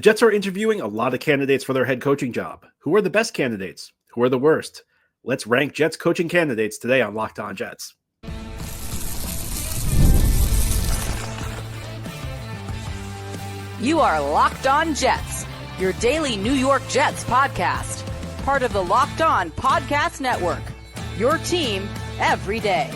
The Jets are interviewing a lot of candidates for their head coaching job. Who are the best candidates? Who are the worst? Let's rank Jets coaching candidates today on Locked On Jets. You are Locked On Jets, your daily New York Jets podcast. Part of the Locked On Podcast Network, your team every day.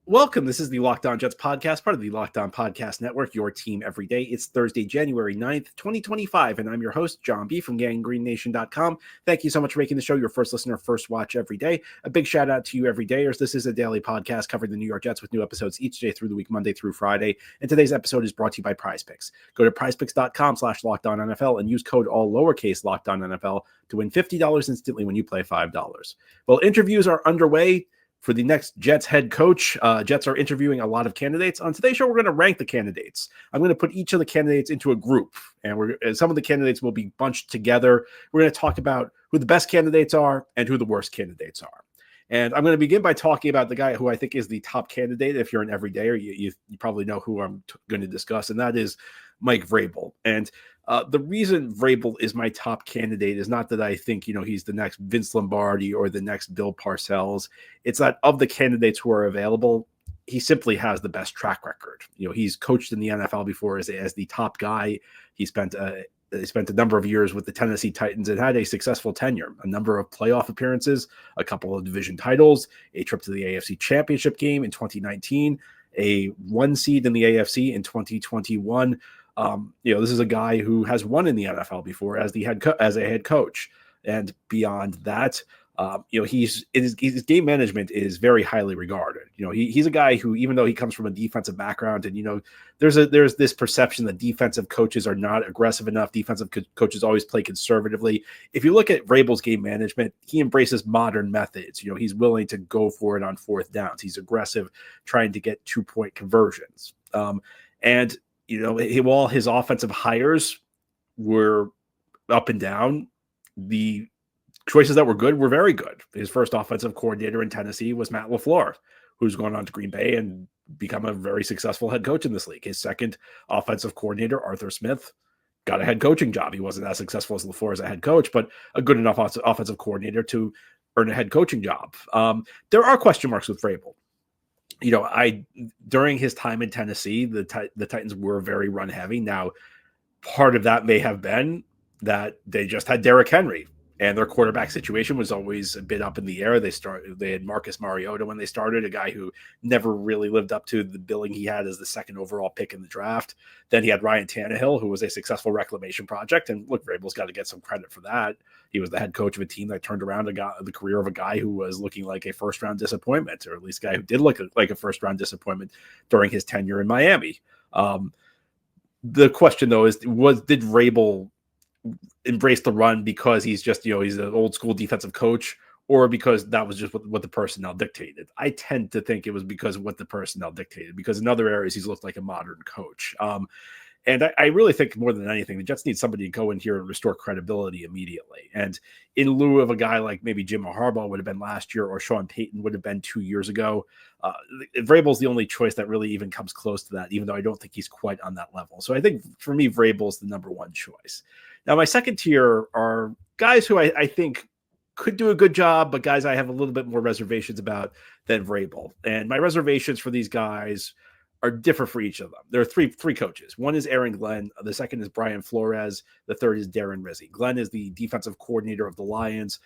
Welcome. This is the Locked On Jets podcast, part of the Locked On Podcast Network, your team every day. It's Thursday, January 9th, 2025, and I'm your host, John B. from GangGreenNation.com. Thank you so much for making the show your first listener, first watch every day. A big shout out to you everydayers. This is a daily podcast covering the New York Jets with new episodes each day through the week, Monday through Friday. And today's episode is brought to you by PrizePicks. Go to prizepicks.com/LockedOnNFL and use code all lowercase LockedOnNFL to win $50 instantly when you play $5. Well, interviews are underway for the next Jets head coach. Jets are interviewing a lot of candidates. On today's show, we're going to rank the candidates. I'm going to put each of the candidates into a group, and some of the candidates will be bunched together. We're going to talk about who the best candidates are and who the worst candidates are. And I'm going to begin by talking about the guy who I think is the top candidate. If you're an everydayer, you probably know who I'm going to discuss, and that is Mike Vrabel. And the reason Vrabel is my top candidate is not that I think, he's the next Vince Lombardi or the next Bill Parcells. It's that of the candidates who are available, he simply has the best track record. He's coached in the NFL before as the top guy. He spent a number of years with the Tennessee Titans and had a successful tenure, a number of playoff appearances, a couple of division titles, a trip to the AFC Championship game in 2019, a 1 seed in the AFC in 2021. This is a guy who has won in the NFL before as a head coach, and beyond that, his game management is very highly regarded. He's a guy who, even though he comes from a defensive background, and there's this perception that defensive coaches are not aggressive enough. Defensive coaches always play conservatively. If you look at Vrabel's game management, he embraces modern methods. He's willing to go for it on fourth downs. He's aggressive, trying to get 2-point conversions, and while his offensive hires were up and down, the choices that were good were very good. His first offensive coordinator in Tennessee was Matt LaFleur, who's gone on to Green Bay and become a very successful head coach in this league. His second offensive coordinator, Arthur Smith, got a head coaching job. He wasn't as successful as LaFleur as a head coach, but a good enough offensive coordinator to earn a head coaching job. There are question marks with Vrabel. During his time in Tennessee, the Titans were very run heavy. Now, part of that may have been that they just had Derrick Henry, and their quarterback situation was always a bit up in the air. They had Marcus Mariota when they started, a guy who never really lived up to the billing he had as the second overall pick in the draft. Then he had Ryan Tannehill, who was a successful reclamation project. And look, Vrabel's got to get some credit for that. He was the head coach of a team that turned around the career of a guy who was looking like a first-round disappointment, or at least a guy who did look like a first-round disappointment during his tenure in Miami. The question, though, is did Vrabel embrace the run because he's just, he's an old school defensive coach, or because that was just what the personnel dictated? I tend to think it was because of what the personnel dictated, because in other areas he's looked like a modern coach. And I really think more than anything, the Jets need somebody to go in here and restore credibility immediately. And in lieu of a guy like maybe Jim Harbaugh would have been last year, or Sean Payton would have been 2 years ago, Vrabel's the only choice that really even comes close to that, even though I don't think he's quite on that level. So I think for me, Vrabel's the number one choice. Now, my second tier are guys who I think could do a good job, but guys I have a little bit more reservations about than Vrabel. And my reservations for these guys are different for each of them. There are three coaches. One is Aaron Glenn. The second is Brian Flores. The third is Darren Rizzi. Glenn is the defensive coordinator of the Lions.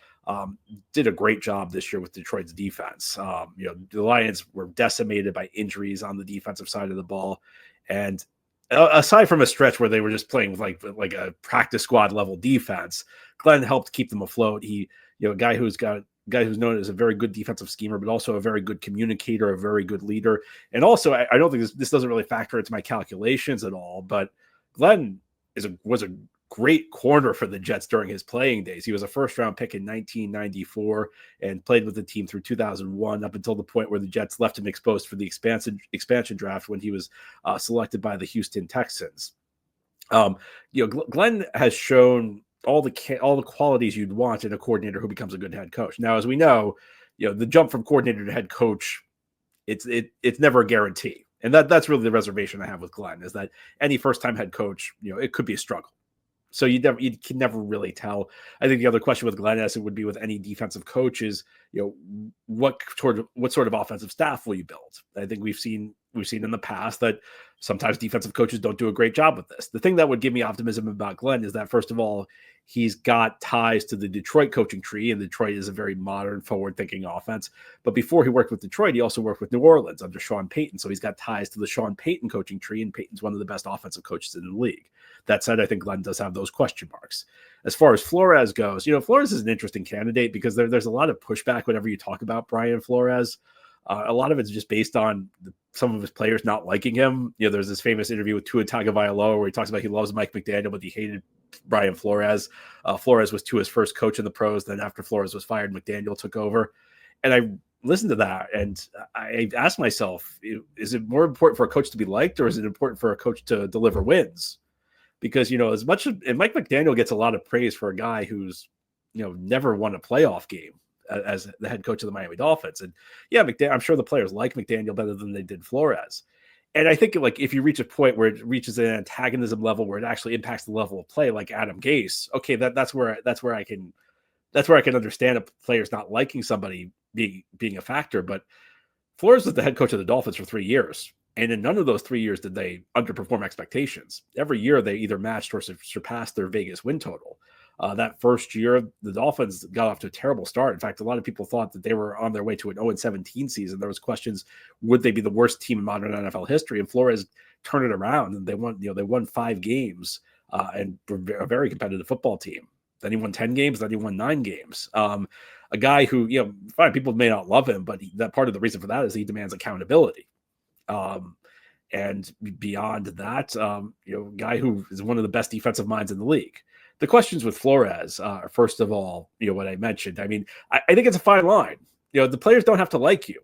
Did a great job this year with Detroit's defense. The Lions were decimated by injuries on the defensive side of the ball. And aside from a stretch where they were just playing with like a practice squad level defense, Glenn helped keep them afloat. He, a guy who's known as a very good defensive schemer, but also a very good communicator, a very good leader. And also, I don't think this doesn't really factor into my calculations at all, but Glenn was a great corner for the Jets during his playing days. He was a first-round pick in 1994 and played with the team through 2001 up until the point where the Jets left him exposed for the expansion draft when he was selected by the Houston Texans. Glenn has shown all the qualities you'd want in a coordinator who becomes a good head coach. Now, as we know, the jump from coordinator to head coach, it's never a guarantee. And that's really the reservation I have with Glenn, is that any first-time head coach, it could be a struggle. So you can never really tell. I think the other question with Glenn, as it would be with any defensive coach, is what sort of offensive staff will you build? I think we've seen in the past that sometimes defensive coaches don't do a great job with this. The thing that would give me optimism about Glenn is that, first of all, he's got ties to the Detroit coaching tree, and Detroit is a very modern, forward-thinking offense. But before he worked with Detroit, he also worked with New Orleans under Sean Payton. So he's got ties to the Sean Payton coaching tree, and Payton's one of the best offensive coaches in the league. That said, I think Glenn does have those question marks. As far as Flores goes, Flores is an interesting candidate because there's a lot of pushback whenever you talk about Brian Flores. A lot of it's just based on some of his players not liking him. There's this famous interview with Tua Tagovailoa where he talks about he loves Mike McDaniel, but he hated Brian Flores. Flores was Tua's first coach in the pros. Then after Flores was fired, McDaniel took over. And I listened to that, and I asked myself, is it more important for a coach to be liked, or is it important for a coach to deliver wins? Because, as much as Mike McDaniel gets a lot of praise for a guy who's, never won a playoff game as the head coach of the Miami Dolphins. And yeah, I'm sure the players like McDaniel better than they did Flores. And I think if you reach a point where it reaches an antagonism level where it actually impacts the level of play, like Adam Gase, okay, that's where I can understand a player's not liking somebody being a factor. But Flores was the head coach of the Dolphins for 3 years. And in none of those 3 years did they underperform expectations. Every year they either matched or surpassed their Vegas win total. That first year, the Dolphins got off to a terrible start. In fact, a lot of people thought that they were on their way to an 0-17 season. There was questions, would they be the worst team in modern NFL history? And Flores turned it around, and they won 5 games and were a very competitive football team. Then he won 10 games. Then he won 9 games. A guy who, fine, people may not love him, but that part of the reason for that is he demands accountability. And beyond that, guy who is one of the best defensive minds in the league. The questions with Flores are, first of all, what I mentioned. I mean, I think it's a fine line. The players don't have to like you,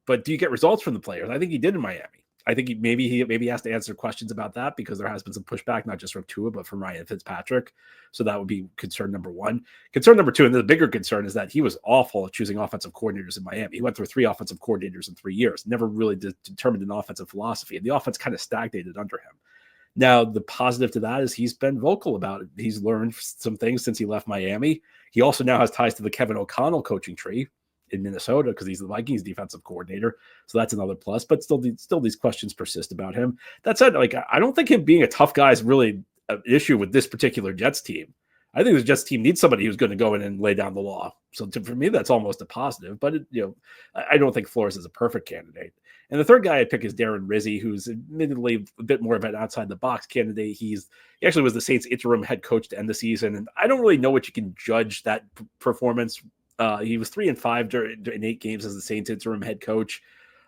but do you get results from the players? I think he did in Miami. I think he has to answer questions about that because there has been some pushback, not just from Tua, but from Ryan Fitzpatrick. So that would be concern number one. Concern number two, and the bigger concern, is that he was awful at choosing offensive coordinators in Miami. He went through 3 offensive coordinators in 3 years, never really determined an offensive philosophy, and the offense kind of stagnated under him. Now, the positive to that is he's been vocal about it. He's learned some things since he left Miami. He also now has ties to the Kevin O'Connell coaching tree in Minnesota because he's the Vikings defensive coordinator. So that's another plus, but still these questions persist about him. That said, I don't think him being a tough guy is really an issue with this particular Jets team. I think the Jets team needs somebody who's going to go in and lay down the law. So for me, that's almost a positive, but I don't think Flores is a perfect candidate. And the third guy I pick is Darren Rizzi, who's admittedly a bit more of an outside the box candidate. He actually was the Saints interim head coach to end the season. And I don't really know what you can judge that performance. He was 3-5 in 8 games as the Saints interim head coach.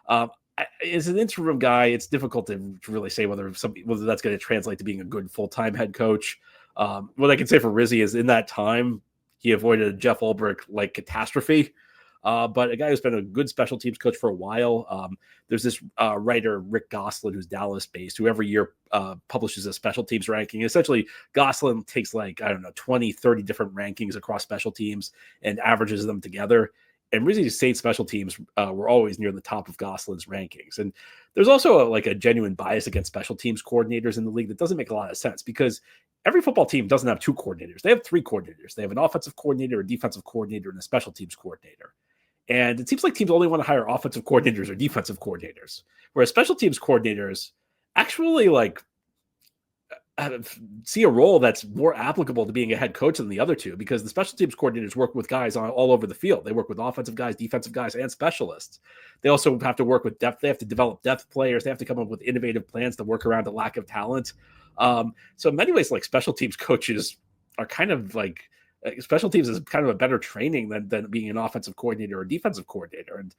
As an interim guy, it's difficult to really say whether that's going to translate to being a good full-time head coach. What I can say for Rizzi is in that time, he avoided a Jeff Ulbrich-like catastrophe. But a guy who's been a good special teams coach for a while. There's this writer, Rick Gosselin, who's Dallas-based, who every year publishes a special teams ranking. Essentially, Gosselin takes 20, 30 different rankings across special teams and averages them together. And Rizzi's Saints special teams were always near the top of Gosselin's rankings. And there's also a genuine bias against special teams coordinators in the league that doesn't make a lot of sense because every football team doesn't have 2 coordinators. They have 3 coordinators. They have an offensive coordinator, a defensive coordinator, and a special teams coordinator. And it seems like teams only want to hire offensive coordinators or defensive coordinators, whereas special teams coordinators actually see a role that's more applicable to being a head coach than the other two, because the special teams coordinators work with guys all over the field. They work with offensive guys, defensive guys, and specialists. They also have to work with depth. They have to develop depth players. They have to come up with innovative plans to work around a lack of talent. So in many ways, special teams coaches are kind of special teams is kind of a better training than being an offensive coordinator or defensive coordinator. And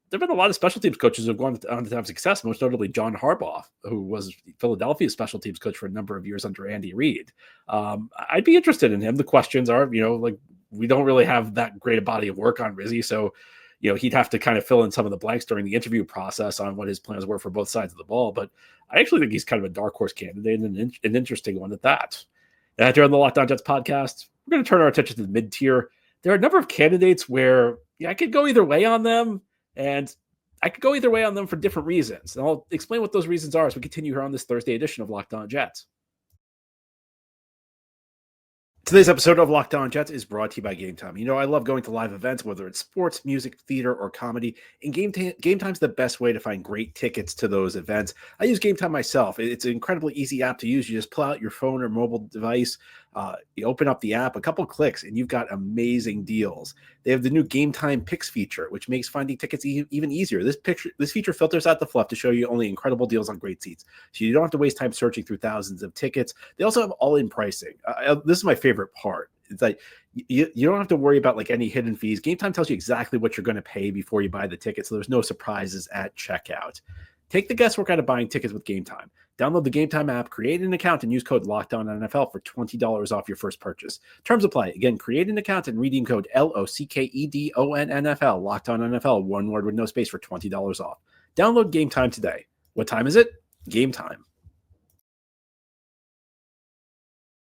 there have been a lot of special teams coaches who have gone on to have success, most notably John Harbaugh, who was Philadelphia's special teams coach for a number of years under Andy Reid. I'd be interested in him. The questions are, we don't really have that great a body of work on Rizzi. So, he'd have to kind of fill in some of the blanks during the interview process on what his plans were for both sides of the ball. But I actually think he's kind of a dark horse candidate and an interesting one at that. Here on the Locked On Jets podcast, we're going to turn our attention to the mid-tier. There are a number of candidates where I could go either way on them, and I could go either way on them for different reasons. And I'll explain what those reasons are as we continue here on this Thursday edition of Locked On Jets. Today's episode of Locked On Jets is brought to you by Game Time. You know, I love going to live events, whether it's sports, music, theater, or comedy. And Game Time's the best way to find great tickets to those events. I use Game Time myself. It's an incredibly easy app to use. You just pull out your phone or mobile device, you open up the app, a couple clicks, and you've got amazing deals. They have the new Game Time Picks feature, which makes finding tickets even easier. This feature filters out the fluff to show you only incredible deals on great seats, so you don't have to waste time searching through thousands of tickets. They also have all-in pricing. This is my favorite part. It's like you don't have to worry about like any hidden fees. Game Time tells you exactly what you're going to pay before you buy the ticket, so there's no surprises at checkout. Take the guesswork out of buying tickets with Game Time. Download the Game Time app, create an account, and use code LOCKEDONNFL for $20 off your first purchase. Terms apply. Again, create an account and redeem code LOCKEDONNFL, LOCKEDONNFL, one word with no space for $20 off. Download Game Time today. What time is it? Game time.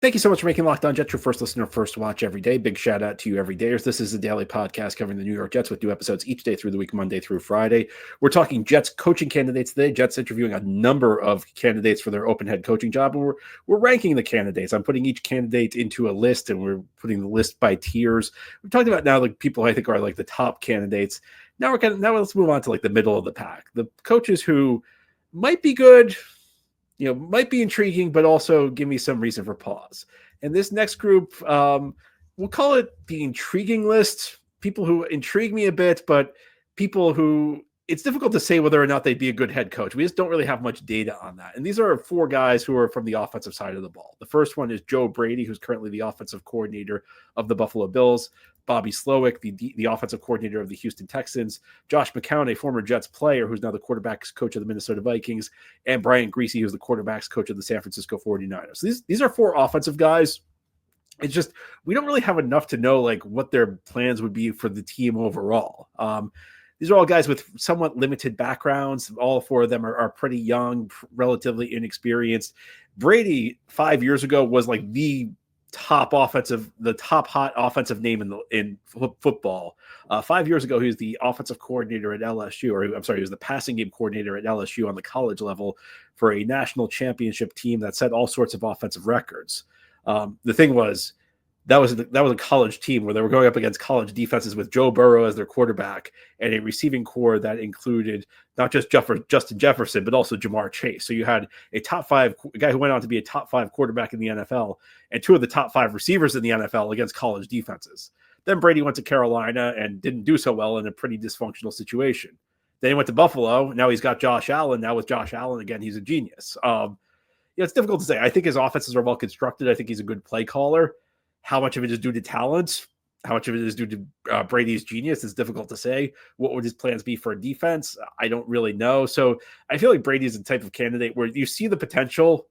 Thank you so much for making Locked On Jets your first listener, first watch every day. Big shout out to you everydayers. This is a daily podcast covering the New York Jets with new episodes each day through the week, Monday through Friday. We're talking Jets coaching candidates today. Jets interviewing a number of candidates for their open head coaching job, and we're ranking the candidates. I'm putting each candidate into a list, and we're putting the list by tiers. We've talked about now like people I think are like the top candidates. Now let's move on to like the middle of the pack, the coaches who might be good, might be intriguing, but also give me some reason for pause. And this next group, we'll call it the intriguing list. People who intrigue me a bit, but people who it's difficult to say whether or not they'd be a good head coach. We just don't really have much data on that. And these are four guys who are from the offensive side of the ball. The first one is Joe Brady, who's currently the offensive coordinator of the Buffalo Bills. Bobby Slowik, the offensive coordinator of the Houston Texans. Josh McCown, a former Jets player who's now the quarterback's coach of the Minnesota Vikings. And Brian Griese, who's the quarterback's coach of the San Francisco 49ers. So these are four offensive guys. It's just we don't really have enough to know like what their plans would be for the team overall. These are all guys with somewhat limited backgrounds. All four of them are pretty young, relatively inexperienced. Brady 5 years ago was like the top hot offensive name in football. 5 years ago, he was the offensive coordinator at LSU, he was the passing game coordinator at LSU on the college level for a national championship team that set all sorts of offensive records. The thing was, that was a college team where they were going up against college defenses with Joe Burrow as their quarterback and a receiving core that included not just Justin Jefferson, but also Jamar Chase. So you had a guy who went on to be a top 5 quarterback in the NFL and two of the top 5 receivers in the NFL against college defenses. Then Brady went to Carolina and didn't do so well in a pretty dysfunctional situation. Then he went to Buffalo. Now he's got Josh Allen. Now with Josh Allen, again, he's a genius. It's difficult to say. I think his offenses are well constructed. I think he's a good play caller. How much of it is due to talent? How much of it is due to Brady's genius? It's difficult to say. What would his plans be for defense? I don't really know. So I feel like Brady is the type of candidate where you see the potential,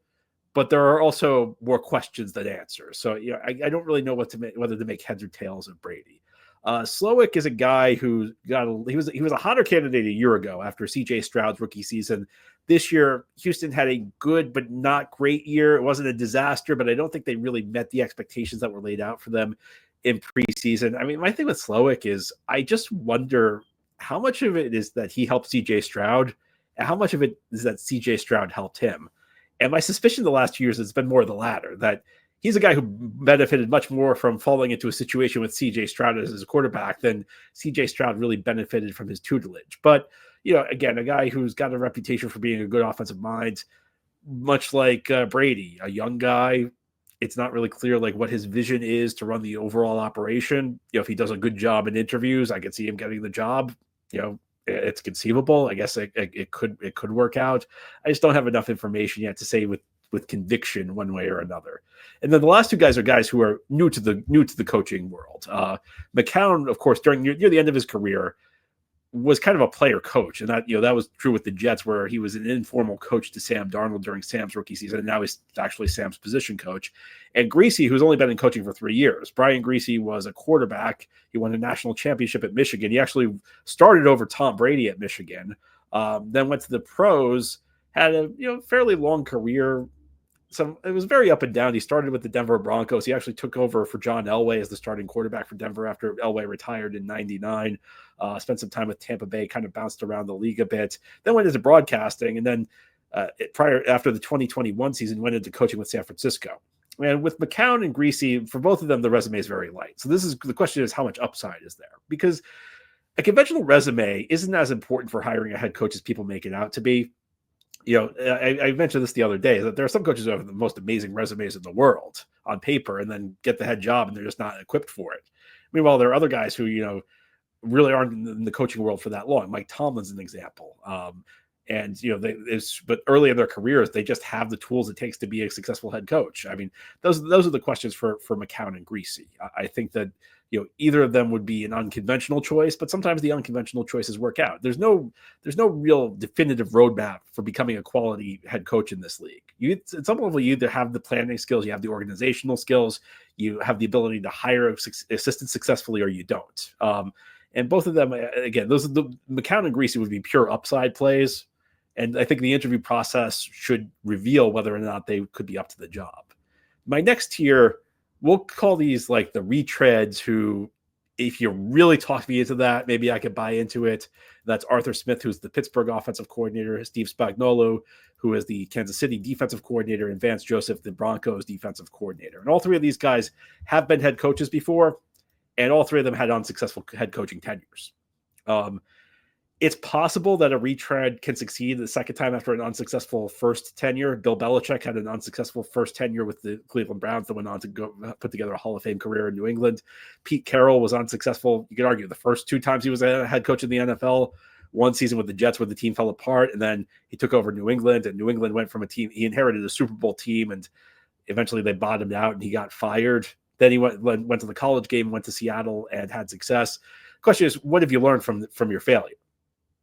but there are also more questions than answers. So I don't really know whether to make heads or tails of Brady. Slowik is a guy who he was a hotter candidate a year ago after C.J. Stroud's rookie season. This year, Houston had a good but not great year. It wasn't a disaster, but I don't think they really met the expectations that were laid out for them in preseason. I mean, my thing with Slowik is I just wonder how much of it is that he helped C.J. Stroud and how much of it is that C.J. Stroud helped him. And my suspicion the last 2 years has been more the latter, that he's a guy who benefited much more from falling into a situation with C.J. Stroud as his quarterback than C.J. Stroud really benefited from his tutelage. But, again, a guy who's got a reputation for being a good offensive mind, much like Brady, a young guy. It's not really clear like what his vision is to run the overall operation. If he does a good job in interviews, I could see him getting the job. It's conceivable. I guess it could work out. I just don't have enough information yet to say with conviction one way or another. And then the last two guys are guys who are new to the coaching world. McCown, of course, during near the end of his career, was kind of a player coach. And that was true with the Jets, where he was an informal coach to Sam Darnold during Sam's rookie season. And now he's actually Sam's position coach. And Griese, who's only been in coaching for 3 years. Brian Griese was a quarterback. He won a national championship at Michigan. He actually started over Tom Brady at Michigan. Then went to the pros, had a fairly long career. it was very up and down. He started with the Denver Broncos. He actually took over for John Elway as the starting quarterback for Denver after Elway retired in '99. Spent some time with Tampa Bay, kind of bounced around the league a bit, then went into broadcasting, and then after the 2021 season, went into coaching with San Francisco. And with McCown and Greasy, for both of them, the resume is very light. So the question is, how much upside is there? Because a conventional resume isn't as important for hiring a head coach as people make it out to be. I mentioned this the other day, that there are some coaches who have the most amazing resumes in the world on paper and then get the head job and they're just not equipped for it. Meanwhile, there are other guys who, really aren't in the coaching world for that long. Mike Tomlin's an example. But early in their careers, they just have the tools it takes to be a successful head coach. I mean, those are the questions for McCown and Greasy. I think that, either of them would be an unconventional choice, but sometimes the unconventional choices work out. There's no real definitive roadmap for becoming a quality head coach in this league. At some level, you either have the planning skills, you have the organizational skills, you have the ability to hire assistants successfully, or you don't. And both of them, again, those are the McCown and Greasy would be pure upside plays. And I think the interview process should reveal whether or not they could be up to the job. My next tier, we'll call these like the retreads who, if you really talk me into that, maybe I could buy into it. That's Arthur Smith, who's the Pittsburgh offensive coordinator, Steve Spagnuolo, who is the Kansas City defensive coordinator, and Vance Joseph, the Broncos defensive coordinator. And all three of these guys have been head coaches before, and all three of them had unsuccessful head coaching tenures. It's possible that a retread can succeed the second time after an unsuccessful first tenure. Bill Belichick had an unsuccessful first tenure with the Cleveland Browns that went on to go put together a Hall of Fame career in New England. Pete Carroll was unsuccessful. You could argue the first two times he was a head coach in the NFL, one season with the Jets where the team fell apart, and then he took over New England, and New England went from a team, he inherited a Super Bowl team, and eventually they bottomed out and he got fired. Then he went to the college game, went to Seattle and had success. The question is, what have you learned from your failure?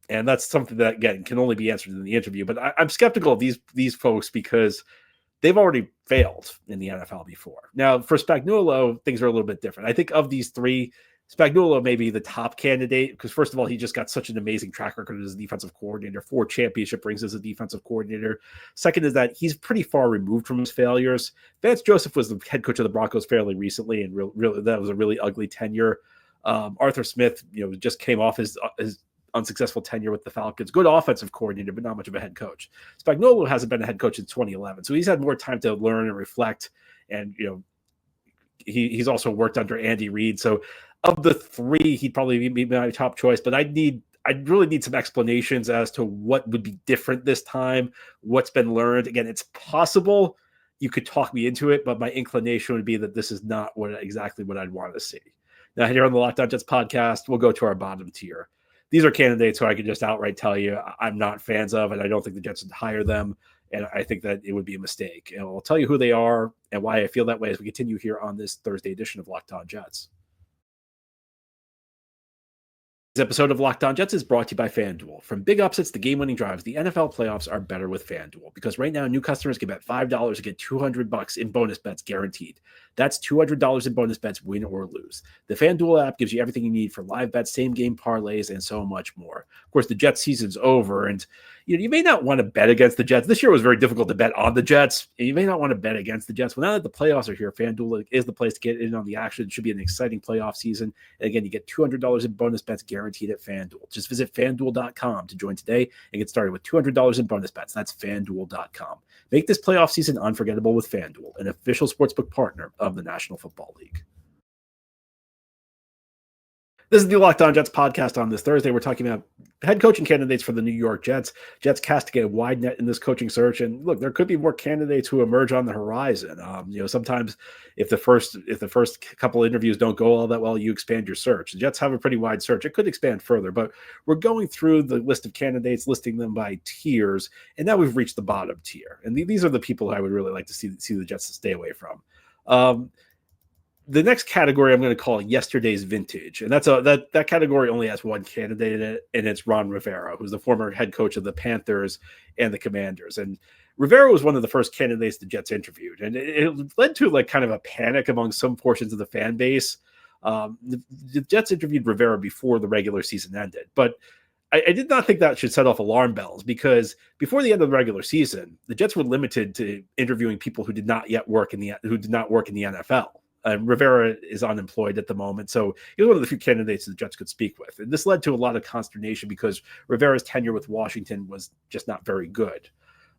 And that's something that, again, can only be answered in the interview. But I'm skeptical of these folks because they've already failed in the NFL before. Now, for Spagnuolo, things are a little bit different. I think of these three, Spagnuolo may be the top candidate because, first of all, he just got such an amazing track record as a defensive coordinator, 4 championship rings as a defensive coordinator. Second is that he's pretty far removed from his failures. Vance Joseph was the head coach of the Broncos fairly recently, and really that was a really ugly tenure. Arthur Smith, just came off his unsuccessful tenure with the Falcons. Good offensive coordinator, but not much of a head coach. Spagnuolo hasn't been a head coach since 2011, so he's had more time to learn and reflect. And he's also worked under Andy Reid. So of the three, he'd probably be my top choice. But I'd really need some explanations as to what would be different this time, what's been learned. Again, it's possible you could talk me into it, but my inclination would be that this is not exactly what I'd want to see. Now, here on the Locked On Jets podcast, we'll go to our bottom tier. These are candidates who I could just outright tell you I'm not fans of, and I don't think the Jets would hire them, and I think that it would be a mistake. And I'll tell you who they are and why I feel that way as we continue here on this Thursday edition of Locked On Jets. This episode of Locked On Jets is brought to you by FanDuel. From big upsets to game-winning drives, the NFL playoffs are better with FanDuel because right now new customers can bet $5 to get $200 in bonus bets guaranteed. That's $200 in bonus bets, win or lose. The FanDuel app gives you everything you need for live bets, same-game parlays, and so much more. Of course, the Jets season's over, and you may not want to bet against the Jets. This year was very difficult to bet on the Jets. And you may not want to bet against the Jets. Well, now that the playoffs are here, FanDuel is the place to get in on the action. It should be an exciting playoff season. And again, you get $200 in bonus bets guaranteed at FanDuel. Just visit FanDuel.com to join today and get started with $200 in bonus bets. That's FanDuel.com. Make this playoff season unforgettable with FanDuel, an official sportsbook partner of the National Football League. This is the Locked On Jets podcast. On this Thursday, we're talking about head coaching candidates for the New York Jets. Jets casting a wide net in this coaching search, and look, there could be more candidates who emerge on the horizon. Sometimes if the first couple of interviews don't go all that well, you expand your search. The Jets have a pretty wide search. It could expand further, but we're going through the list of candidates, listing them by tiers, and now we've reached the bottom tier. And these are the people I would really like to see the Jets to stay away from. The next category I'm going to call yesterday's vintage, and that category only has one candidate in it, and it's Ron Rivera, who's the former head coach of the Panthers and the Commanders. And Rivera was one of the first candidates the Jets interviewed, and it led to kind of a panic among some portions of the fan base. The Jets interviewed Rivera before the regular season ended, but I did not think that should set off alarm bells, because before the end of the regular season, the Jets were limited to interviewing people who did not work in the NFL. Rivera is unemployed at the moment, so he was one of the few candidates the Jets could speak with. And this led to a lot of consternation because Rivera's tenure with Washington was just not very good.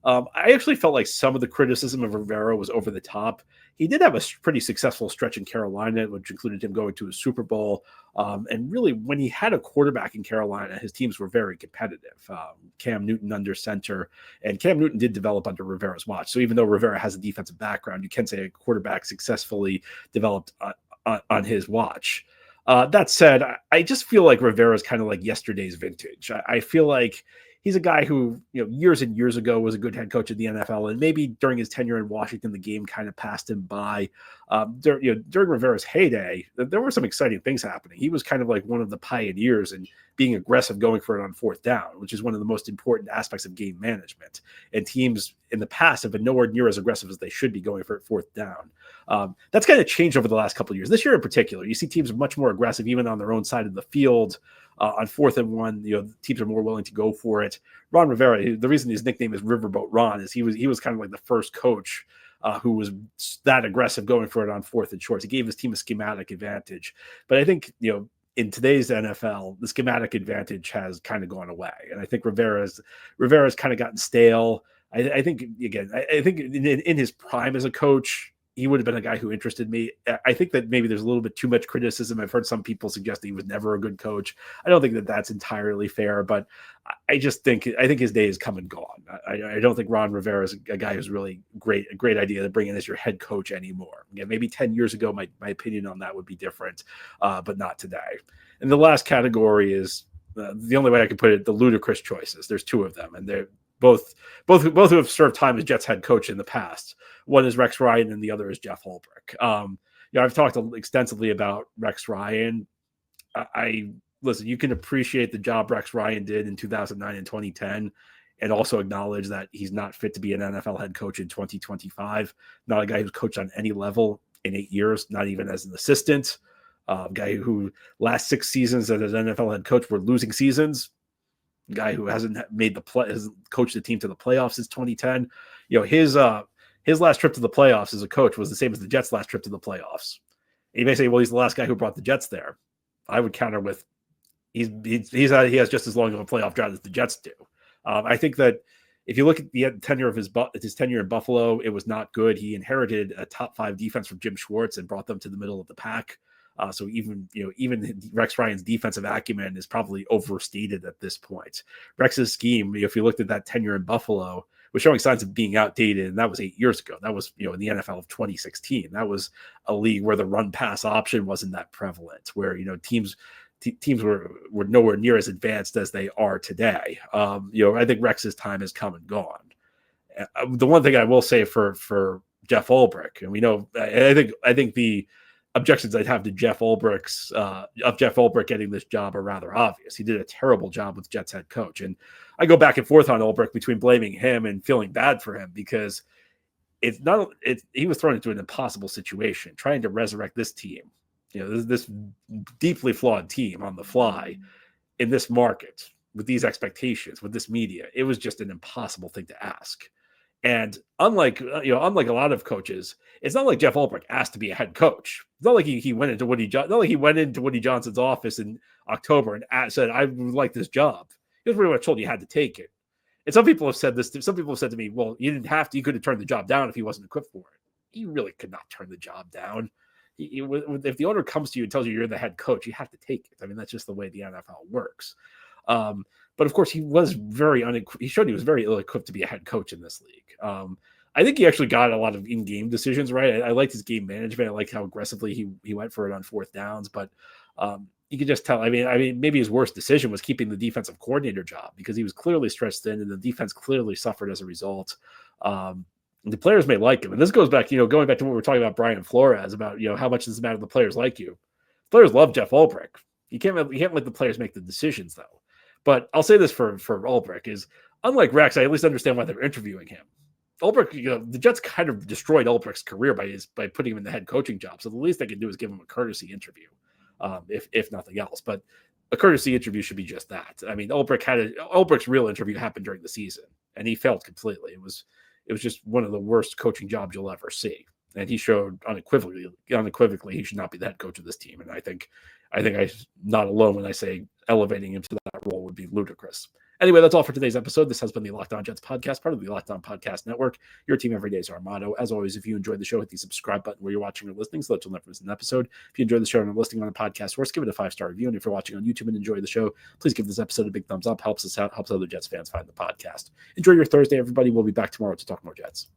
I actually felt like some of the criticism of Rivera was over the top. He did have a pretty successful stretch in Carolina, which included him going to a Super Bowl. And really, when he had a quarterback in Carolina, his teams were very competitive. Cam Newton under center, and Cam Newton did develop under Rivera's watch. So even though Rivera has a defensive background, you can say a quarterback successfully developed on his watch. That said, I just feel like Rivera is kind of like yesterday's vintage. I feel like he's a guy who, years and years ago was a good head coach in the NFL, and maybe during his tenure in Washington, the game kind of passed him by. During Rivera's heyday, there were some exciting things happening. He was kind of like one of the pioneers in being aggressive, going for it on fourth down, which is one of the most important aspects of game management. And teams in the past have been nowhere near as aggressive as they should be going for it fourth down. That's kind of changed over the last couple of years. This year in particular, you see teams much more aggressive, even on their own side of the field. On 4th and 1, teams are more willing to go for it. Ron Rivera, the reason his nickname is Riverboat Ron is he was kind of like the first coach who was that aggressive going for it on 4th and short. He gave his team a schematic advantage. But I think, in today's NFL, the schematic advantage has kind of gone away. And I think Rivera's kind of gotten stale. I think in his prime as a coach, he would have been a guy who interested me. I think that maybe there's a little bit too much criticism. I've heard some people suggest that he was never a good coach. I don't think that that's entirely fair, but I think his day is come and gone. I don't think Ron Rivera is a guy who's really a great idea to bring in as your head coach anymore. Maybe 10 years ago, my opinion on that would be different, but not today. And the last category is the only way I could put it, the ludicrous choices. There's two of them, and they're both who have served time as Jets head coach in the past. One is Rex Ryan, and the other is Jeff Ulbrich. I've talked extensively about Rex Ryan. Listen, you can appreciate the job Rex Ryan did in 2009 and 2010, and also acknowledge that he's not fit to be an NFL head coach in 2025. Not a guy who's coached on any level in 8 years, not even as an assistant. Guy who last 6 seasons as an NFL head coach were losing seasons. Guy who hasn't coached the team to the playoffs since 2010. His last trip to the playoffs as a coach was the same as the Jets' last trip to the playoffs. And you may say, well, he's the last guy who brought the Jets there. I would counter with he has just as long of a playoff drought as the Jets do. I think that if you look at the tenure of his tenure in Buffalo, it was not good. He inherited a top 5 defense from Jim Schwartz and brought them to the middle of the pack. So even Rex Ryan's defensive acumen is probably overstated at this point. Rex's scheme, if you looked at that tenure in Buffalo, was showing signs of being outdated, and that was 8 years ago. That was in the NFL of 2016. That was a league where the run pass option wasn't that prevalent, where teams were nowhere near as advanced as they are today. I think Rex's time has come and gone. The one thing I will say for Jeff Ulbrich, and we know, I think the objections I'd have to Jeff Ulbrich getting this job are rather obvious. He did a terrible job with Jets head coach, and I go back and forth on Ulbrich between blaming him and feeling bad for him, because he was thrown into an impossible situation trying to resurrect this team. This deeply flawed team on the fly in this market with these expectations, with this media. It was just an impossible thing to ask. And unlike a lot of coaches, it's not like Jeff Ulbrich asked to be a head coach. It's not like he went into Woody Johnson's office in October and said, "I would like this job." He was pretty much told you had to take it. And some people have said this. Some people have said to me, "Well, you didn't have to. You could have turned the job down if he wasn't equipped for it." He really could not turn the job down. If the owner comes to you and tells you you're the head coach, you have to take it. I mean, that's just the way the NFL works. But of course, he showed he was very ill-equipped to be a head coach in this league. I think he actually got a lot of in-game decisions right. I liked his game management. I liked how aggressively he went for it on 4th downs. But you could just tell. I mean, maybe his worst decision was keeping the defensive coordinator job, because he was clearly stretched thin, and the defense clearly suffered as a result. The players may like him, and this goes back, going back to what we were talking about Brian Flores about, how much does it matter if the players like you. Players love Jeff Ulbrich. You can't let the players make the decisions, though. But I'll say this for Ulbrich is, unlike Rex, I at least understand why they're interviewing him. Ulbrich, the Jets kind of destroyed Ulbrich's career by putting him in the head coaching job. So the least they can do is give him a courtesy interview, if nothing else. But A courtesy interview should be just that. I mean, Ulbricht's real interview happened during the season, and he failed completely. It was just one of the worst coaching jobs you'll ever see. And he showed unequivocally he should not be the head coach of this team. And I think I'm not alone when I say elevating him to that role would be ludicrous. Anyway, that's all for today's episode. This has been the Locked On Jets podcast, part of the Locked On Podcast Network. Your team every day is our motto. As always, if you enjoyed the show, hit the subscribe button where you're watching or listening so that you'll never miss an episode. If you enjoyed the show and are listening on a podcast source, give it a 5-star review. And if you're watching on YouTube and enjoy the show, please give this episode a big thumbs up. Helps us out, helps other Jets fans find the podcast. Enjoy your Thursday, everybody. We'll be back tomorrow to talk more Jets.